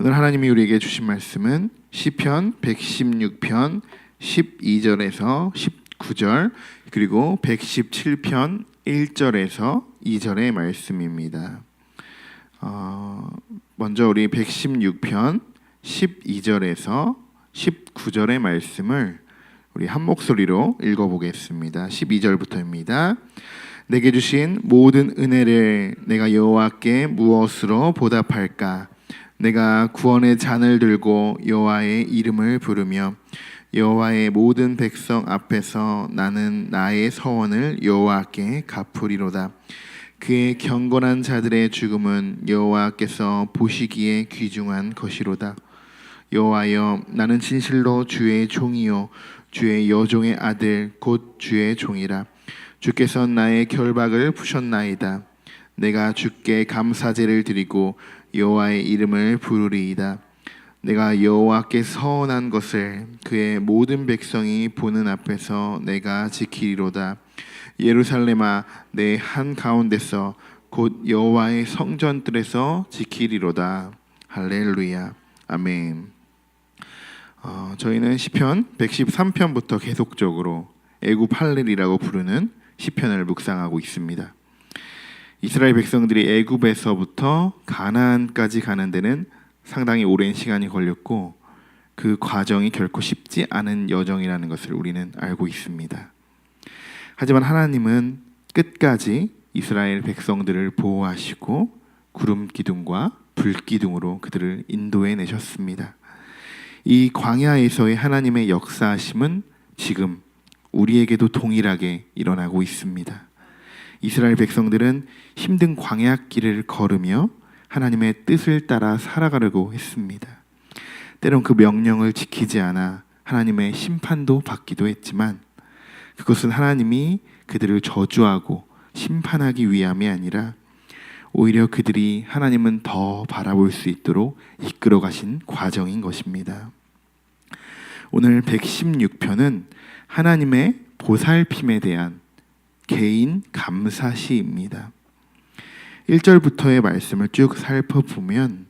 오늘 하나님이 우리에게 주신 말씀은 시편 116편 12절에서 19절 그리고 117편 1절에서 2절의 말씀입니다. 먼저 우리 116편 12절에서 19절의 말씀을 우리 한 목소리로 읽어보겠습니다. 12절부터입니다. 내게 주신 모든 은혜를 내가 여호와께 무엇으로 보답할까? 내가 구원의 잔을 들고 여호와의 이름을 부르며 여호와의 모든 백성 앞에서 나는 나의 서원을 여호와께 갚으리로다. 그의 경건한 자들의 죽음은 여호와께서 보시기에 귀중한 것이로다. 여호와여, 나는 진실로 주의 종이요 주의 여종의 아들 곧 주의 종이라. 주께서 나의 결박을 푸셨나이다. 내가 주께 감사제를 드리고 여호와의 이름을 부르리이다. 내가 여호와께 서원한 것을 그의 모든 백성이 보는 앞에서 내가 지키리로다. 예루살렘아, 내 한가운데서 곧 여호와의 성전들에서 지키리로다. 할렐루야. 아멘. 저희는 시편 113편부터 계속적으로 애굽 할렐이라고 부르는 시편을 묵상하고 있습니다. 이스라엘 백성들이 애굽에서부터 가나안까지 가는 데는 상당히 오랜 시간이 걸렸고 그 과정이 결코 쉽지 않은 여정이라는 것을 우리는 알고 있습니다. 하지만 하나님은 끝까지 이스라엘 백성들을 보호하시고 구름 기둥과 불 기둥으로 그들을 인도해 내셨습니다. 이 광야에서의 하나님의 역사하심은 지금 우리에게도 동일하게 일어나고 있습니다. 이스라엘 백성들은 힘든 광야길을 걸으며 하나님의 뜻을 따라 살아가려고 했습니다. 때론 그 명령을 지키지 않아 하나님의 심판도 받기도 했지만 그것은 하나님이 그들을 저주하고 심판하기 위함이 아니라 오히려 그들이 하나님은 더 바라볼 수 있도록 이끌어 가신 과정인 것입니다. 오늘 116편은 하나님의 보살핌에 대한 개인 감사시입니다. 1절부터의 말씀을 쭉 살펴보면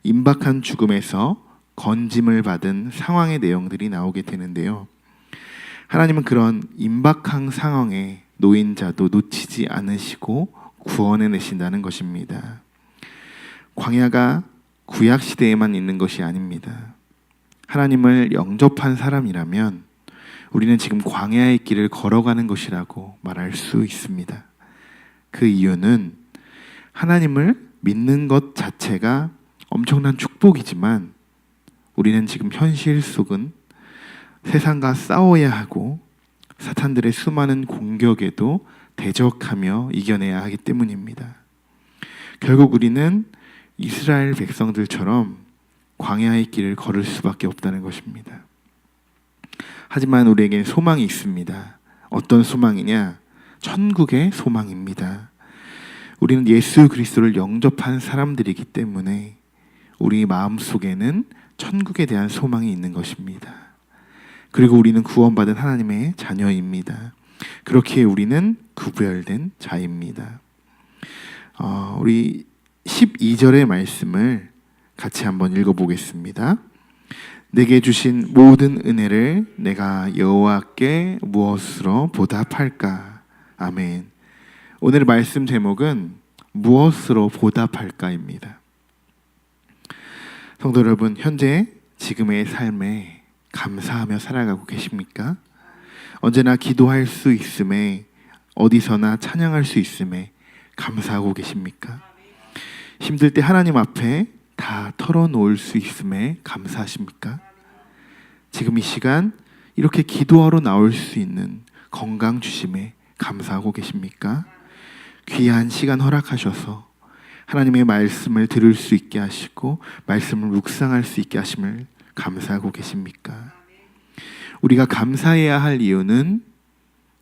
임박한 죽음에서 건짐을 받은 상황의 내용들이 나오게 되는데요. 하나님은 그런 임박한 상황에 놓인 자도 놓치지 않으시고 구원해 내신다는 것입니다. 광야가 구약 시대에만 있는 것이 아닙니다. 하나님을 영접한 사람이라면 우리는 지금 광야의 길을 걸어가는 것이라고 말할 수 있습니다. 그 이유는 하나님을 믿는 것 자체가 엄청난 축복이지만 우리는 지금 현실 속은 세상과 싸워야 하고 사탄들의 수많은 공격에도 대적하며 이겨내야 하기 때문입니다. 결국 우리는 이스라엘 백성들처럼 광야의 길을 걸을 수밖에 없다는 것입니다. 하지만 우리에게는 소망이 있습니다. 어떤 소망이냐? 천국의 소망입니다. 우리는 예수 그리스도를 영접한 사람들이기 때문에 우리 마음속에는 천국에 대한 소망이 있는 것입니다. 그리고 우리는 구원받은 하나님의 자녀입니다. 그렇게 우리는 구별된 자입니다. 우리 12절의 말씀을 같이 한번 읽어보겠습니다. 내게 주신 모든 은혜를 내가 여호와께 무엇으로 보답할까? 아멘. 오늘의 말씀 제목은 무엇으로 보답할까입니다. 성도 여러분, 현재 지금의 삶에 감사하며 살아가고 계십니까? 언제나 기도할 수 있음에, 어디서나 찬양할 수 있음에 감사하고 계십니까? 힘들 때 하나님 앞에 다 털어놓을 수 있음에 감사하십니까? 지금 이 시간 이렇게 기도하러 나올 수 있는 건강 주심에 감사하고 계십니까? 귀한 시간 허락하셔서 하나님의 말씀을 들을 수 있게 하시고 말씀을 묵상할 수 있게 하심을 감사하고 계십니까? 우리가 감사해야 할 이유는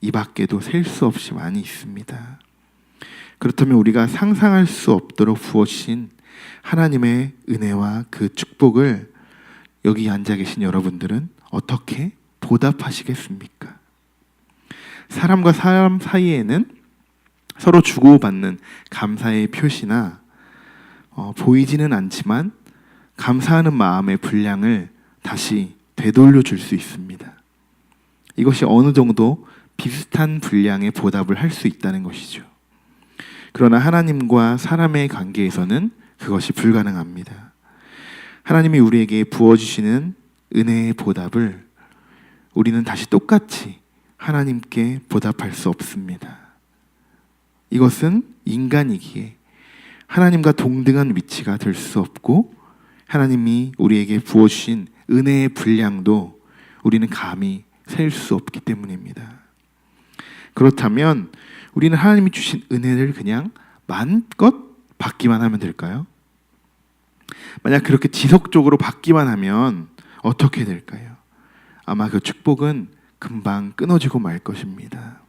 이 밖에도 셀 수 없이 많이 있습니다. 그렇다면 우리가 상상할 수 없도록 부어주신 하나님의 은혜와 그 축복을 여기 앉아 계신 여러분들은 어떻게 보답하시겠습니까? 사람과 사람 사이에는 서로 주고받는 감사의 표시나 보이지는 않지만 감사하는 마음의 분량을 다시 되돌려 줄 수 있습니다. 이것이 어느 정도 비슷한 분량의 보답을 할 수 있다는 것이죠. 그러나 하나님과 사람의 관계에서는 그것이 불가능합니다. 하나님이 우리에게 부어주시는 은혜의 보답을 우리는 다시 똑같이 하나님께 보답할 수 없습니다. 이것은 인간이기에 하나님과 동등한 위치가 될 수 없고, 하나님이 우리에게 부어주신 은혜의 분량도 우리는 감히 셀 수 없기 때문입니다. 그렇다면 우리는 하나님이 주신 은혜를 그냥 마음껏 받기만 하면 될까요? 만약 그렇게 지속적으로 받기만 하면 어떻게 될까요? 아마 그 축복은 금방 끊어지고 말 것입니다.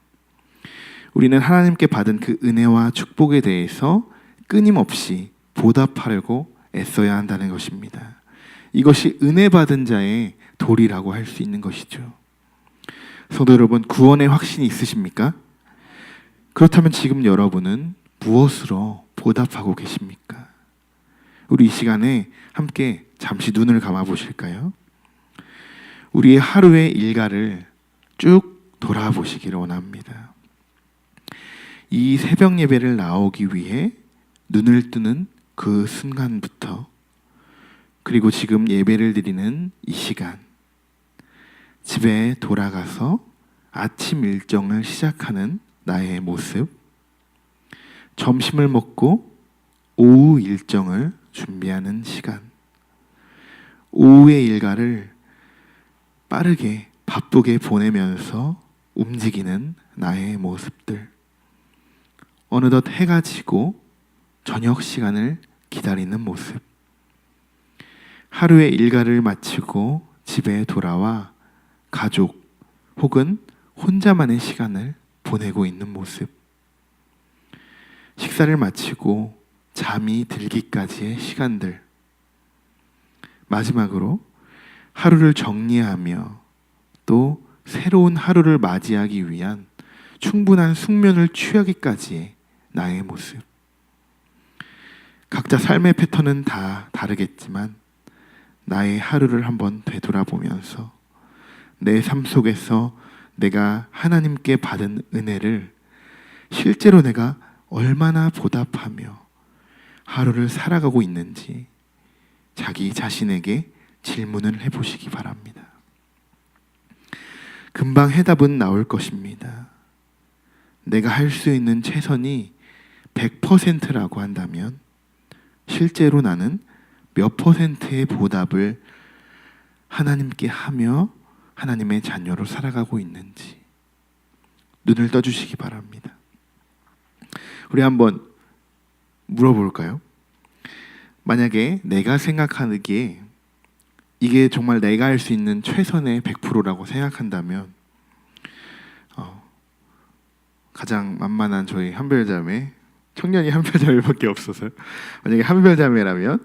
우리는 하나님께 받은 그 은혜와 축복에 대해서 끊임없이 보답하려고 애써야 한다는 것입니다. 이것이 은혜 받은 자의 도리라고 할 수 있는 것이죠. 성도 여러분, 구원의 확신이 있으십니까? 그렇다면 지금 여러분은 무엇으로 보답하고 계십니까? 우리 이 시간에 함께 잠시 눈을 감아 보실까요? 우리의 하루의 일과를 쭉 돌아보시기를 원합니다. 이 새벽 예배를 나오기 위해 눈을 뜨는 그 순간부터, 그리고 지금 예배를 드리는 이 시간, 집에 돌아가서 아침 일정을 시작하는 나의 모습, 점심을 먹고 오후 일정을 준비하는 시간, 오후의 일과를 빠르게 바쁘게 보내면서 움직이는 나의 모습들, 어느덧 해가 지고 저녁 시간을 기다리는 모습, 하루의 일과를 마치고 집에 돌아와 가족 혹은 혼자만의 시간을 보내고 있는 모습, 식사를 마치고 잠이 들기까지의 시간들, 마지막으로 하루를 정리하며 또 새로운 하루를 맞이하기 위한 충분한 숙면을 취하기까지의 나의 모습. 각자 삶의 패턴은 다 다르겠지만 나의 하루를 한번 되돌아보면서 내 삶 속에서 내가 하나님께 받은 은혜를 실제로 내가 얼마나 보답하며 하루를 살아가고 있는지 자기 자신에게 질문을 해보시기 바랍니다. 금방 해답은 나올 것입니다. 내가 할 수 있는 최선이 100%라고 한다면 실제로 나는 몇 %의 보답을 하나님께 하며 하나님의 자녀로 살아가고 있는지 눈을 떠주시기 바랍니다. 우리 한번 물어볼까요? 만약에 내가 생각하기에 이게 정말 내가 할 수 있는 최선의 100%라고 생각한다면 가장 만만한 저희 한별자매, 청년이 한별자매밖에 없어서 만약에 한별자매라면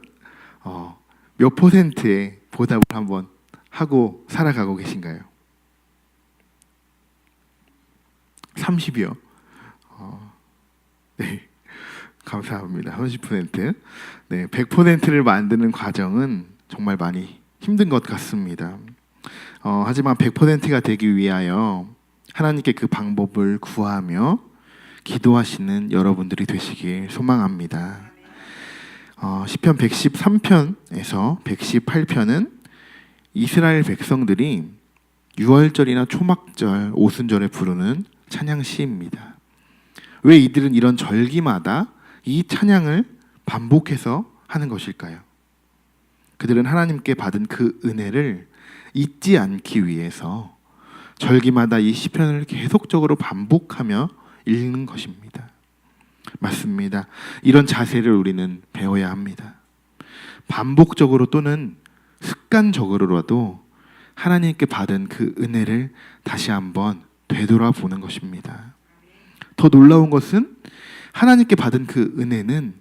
몇 %의 보답을 한번 하고 살아가고 계신가요? 30이요. 네, 감사합니다. 30%. 네, 100%를 만드는 과정은 정말 많이 힘든 것 같습니다. 하지만 100%가 되기 위하여 하나님께 그 방법을 구하며 기도하시는 여러분들이 되시길 소망합니다. 시편 113편에서 118편은 이스라엘 백성들이 유월절이나 초막절, 오순절에 부르는 찬양 시입니다. 왜 이들은 이런 절기마다 이 찬양을 반복해서 하는 것일까요? 그들은 하나님께 받은 그 은혜를 잊지 않기 위해서 절기마다 이 시편을 계속적으로 반복하며 읽는 것입니다. 맞습니다. 이런 자세를 우리는 배워야 합니다. 반복적으로 또는 습관적으로라도 하나님께 받은 그 은혜를 다시 한번 되돌아보는 것입니다. 더 놀라운 것은 하나님께 받은 그 은혜는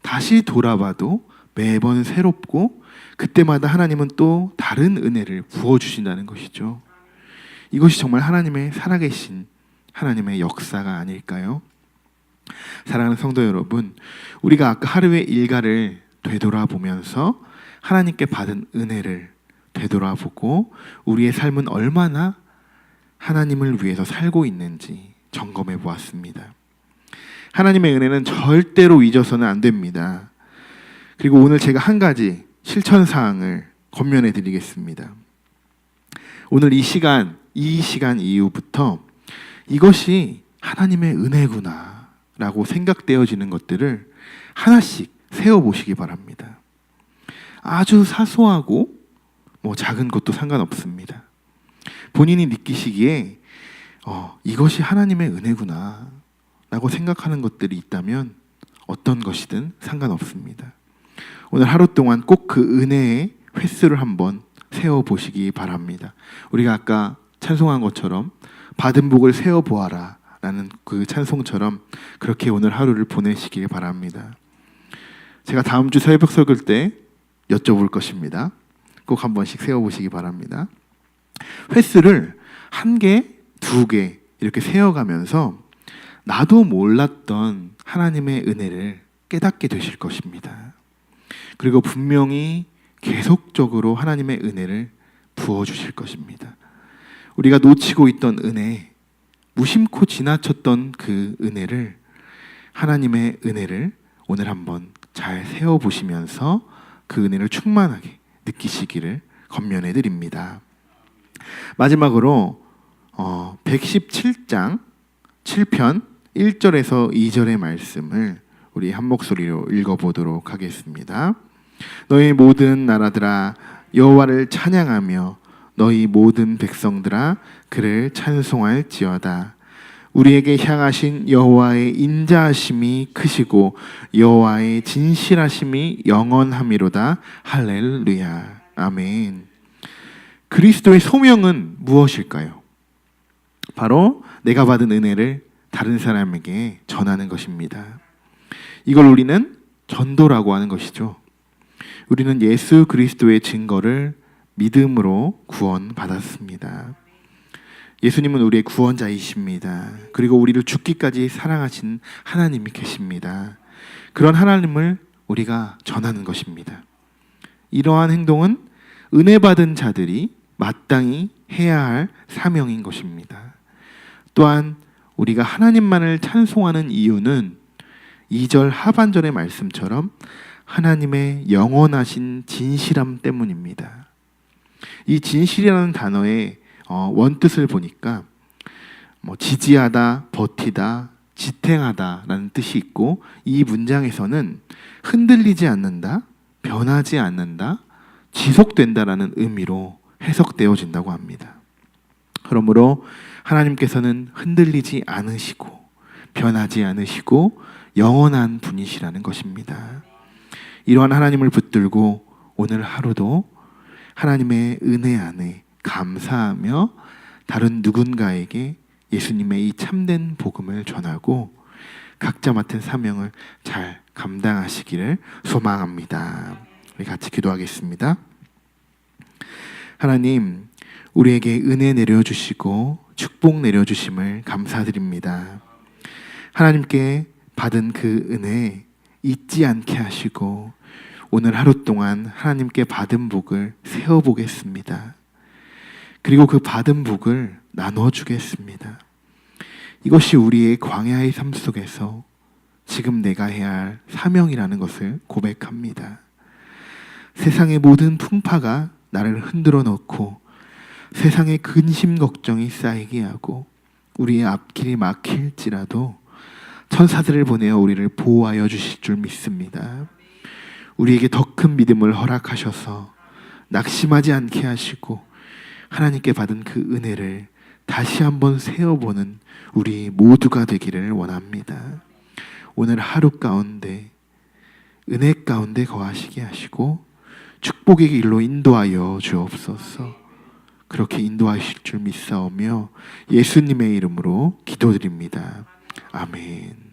다시 돌아봐도 매번 새롭고 그때마다 하나님은 또 다른 은혜를 부어주신다는 것이죠. 이것이 정말 하나님의 살아계신 하나님의 역사가 아닐까요? 사랑하는 성도 여러분, 우리가 아까 하루의 일과를 되돌아보면서 하나님께 받은 은혜를 되돌아보고 우리의 삶은 얼마나 하나님을 위해서 살고 있는지 점검해 보았습니다. 하나님의 은혜는 절대로 잊어서는 안 됩니다. 그리고 오늘 제가 한 가지 실천사항을 권면해 드리겠습니다. 오늘 이 시간 이후부터 이것이 하나님의 은혜구나 라고 생각되어지는 것들을 하나씩 세워보시기 바랍니다. 아주 사소하고 작은 것도 상관없습니다. 본인이 느끼시기에 이것이 하나님의 은혜구나 라고 생각하는 것들이 있다면 어떤 것이든 상관없습니다. 오늘 하루 동안 꼭 그 은혜의 횟수를 한번 세워보시기 바랍니다. 우리가 아까 찬송한 것처럼 받은 복을 세어보아라 라는 그 찬송처럼 그렇게 오늘 하루를 보내시길 바랍니다. 제가 다음 주 새벽 설교 때 여쭤볼 것입니다. 꼭 한 번씩 세워보시기 바랍니다. 횟수를 1개, 2개 이렇게 세어가면서 나도 몰랐던 하나님의 은혜를 깨닫게 되실 것입니다. 그리고 분명히 계속적으로 하나님의 은혜를 부어주실 것입니다. 우리가 놓치고 있던 은혜, 무심코 지나쳤던 그 은혜를, 하나님의 은혜를 오늘 한번 잘 세워보시면서 그 은혜를 충만하게 느끼시기를 권면해 드립니다. 마지막으로 117장 7편 1절에서 2절의 말씀을 우리 한 목소리로 읽어보도록 하겠습니다. 너희 모든 나라들아 여호와를 찬양하며 너희 모든 백성들아 그를 찬송할지어다. 우리에게 향하신 여호와의 인자하심이 크시고 여호와의 진실하심이 영원함이로다. 할렐루야. 아멘. 그리스도의 소명은 무엇일까요? 바로 내가 받은 은혜를 다른 사람에게 전하는 것입니다. 이걸 우리는 전도라고 하는 것이죠. 우리는 예수 그리스도의 증거를 믿음으로 구원받았습니다. 예수님은 우리의 구원자이십니다. 그리고 우리를 죽기까지 사랑하신 하나님이 계십니다. 그런 하나님을 우리가 전하는 것입니다. 이러한 행동은 은혜 받은 자들이 마땅히 해야 할 사명인 것입니다. 또한 우리가 하나님만을 찬송하는 이유는 2절 하반절의 말씀처럼 하나님의 영원하신 진실함 때문입니다. 이 진실이라는 단어의 원뜻을 보니까 지지하다, 버티다, 지탱하다라는 뜻이 있고, 이 문장에서는 흔들리지 않는다, 변하지 않는다, 지속된다라는 의미로 해석되어진다고 합니다. 그러므로 하나님께서는 흔들리지 않으시고 변하지 않으시고 영원한 분이시라는 것입니다. 이러한 하나님을 붙들고 오늘 하루도 하나님의 은혜 안에 감사하며 다른 누군가에게 예수님의 이 참된 복음을 전하고 각자 맡은 사명을 잘 감당하시기를 소망합니다. 우리 같이 기도하겠습니다. 하나님, 우리에게 은혜 내려주시고 축복 내려주심을 감사드립니다. 하나님께 받은 그 은혜 잊지 않게 하시고 오늘 하루 동안 하나님께 받은 복을 세어보겠습니다. 그리고 그 받은 복을 나눠주겠습니다. 이것이 우리의 광야의 삶 속에서 지금 내가 해야 할 사명이라는 것을 고백합니다. 세상의 모든 풍파가 나를 흔들어 놓고 세상의 근심 걱정이 쌓이게 하고 우리의 앞길이 막힐지라도 천사들을 보내어 우리를 보호하여 주실 줄 믿습니다. 우리에게 더 큰 믿음을 허락하셔서 낙심하지 않게 하시고 하나님께 받은 그 은혜를 다시 한번 세어보는 우리 모두가 되기를 원합니다. 오늘 하루 가운데 은혜 가운데 거하시게 하시고 축복의 길로 인도하여 주옵소서. 그렇게 인도하실 줄 믿사오며 예수님의 이름으로 기도드립니다. 아멘.